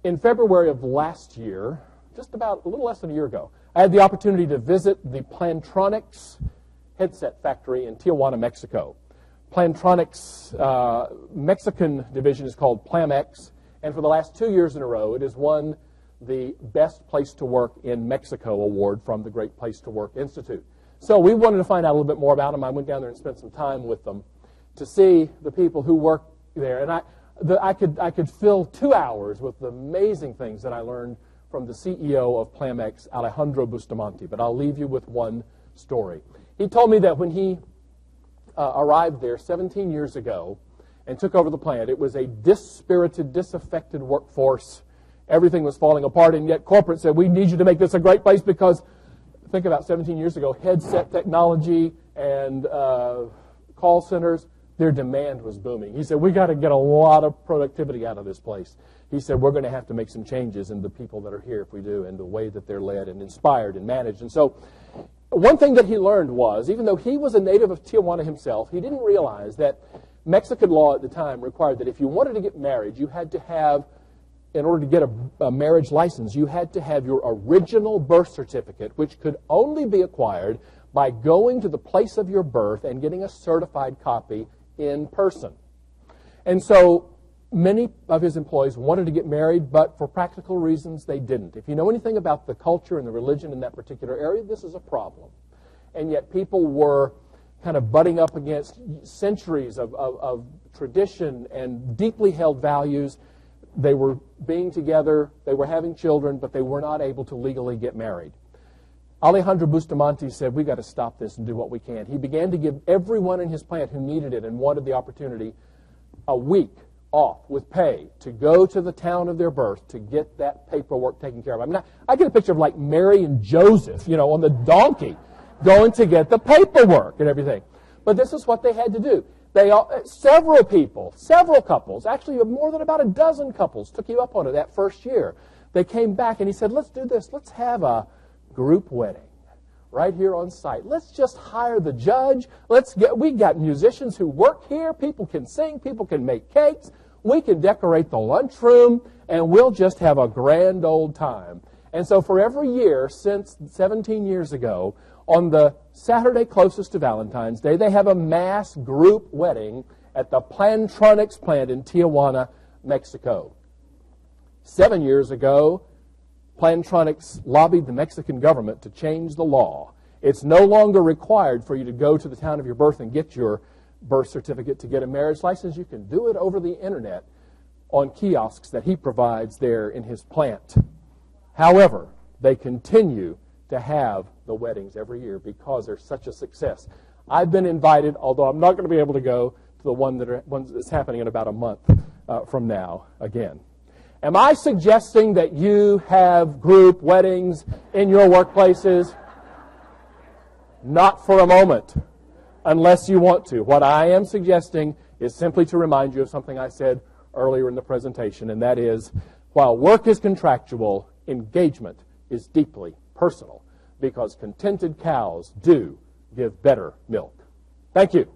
in February of last year, just about a little less than a year ago, I had the opportunity to visit the Plantronics headset factory in Tijuana, Mexico. Plantronics' Mexican division is called Plamex, and for the last 2 years in a row, it has won the Best Place to Work in Mexico award from the Great Place to Work Institute. So we wanted to find out a little bit more about them. I went down there and spent some time with them to see the people who work there. And I could fill 2 hours with the amazing things that I learned from the CEO of Plamex, Alejandro Bustamante. But I'll leave you with one story. He told me that when he arrived there 17 years ago and took over the plant, it was a dispirited, disaffected workforce. Everything was falling apart, and yet corporate said, we need you to make this a great place because, think about 17 years ago, headset technology and call centers, their demand was booming. He said, we got to get a lot of productivity out of this place. He said, we're going to have to make some changes in the people that are here if we do, and the way that they're led and inspired and managed. And so one thing that he learned was, even though he was a native of Tijuana himself, he didn't realize that Mexican law at the time required that if you wanted to get married, you had to have, in order to get a marriage license, you had to have your original birth certificate, which could only be acquired by going to the place of your birth and getting a certified copy in person. And so many of his employees wanted to get married, but for practical reasons, they didn't. If you know anything about the culture and the religion in that particular area, this is a problem. And yet people were kind of butting up against centuries of tradition and deeply held values. They were being together, they were having children, but they were not able to legally get married. Alejandro Bustamante said, we got to stop this and do what we can. He began to give everyone in his plant who needed it and wanted the opportunity a week off with pay to go to the town of their birth to get that paperwork taken care of. I mean, I get a picture of like Mary and Joseph, on the donkey going to get the paperwork and everything. But this is what they had to do. Several couples, actually more than about a dozen couples took you up on it that first year. They came back and he said, let's do this. Let's have a group wedding right here on site. Let's just hire the judge. We got musicians who work here. People can sing. People can make cakes. We can decorate the lunchroom, and we'll just have a grand old time. And so for every year since 17 years ago, on the Saturday closest to Valentine's Day, they have a mass group wedding at the Plantronics plant in Tijuana, Mexico. 7 years ago, Plantronics lobbied the Mexican government to change the law. It's no longer required for you to go to the town of your birth and get your birth certificate to get a marriage license. You can do it over the internet on kiosks that he provides there in his plant. However, they continue to have the weddings every year because they're such a success. I've been invited, although I'm not going to be able to go to the one that's happening in about a month from now again. Am I suggesting that you have group weddings in your workplaces? Not for a moment, unless you want to. What I am suggesting is simply to remind you of something I said earlier in the presentation, and that is, while work is contractual, engagement is deeply personal, because contented cows do give better milk. Thank you.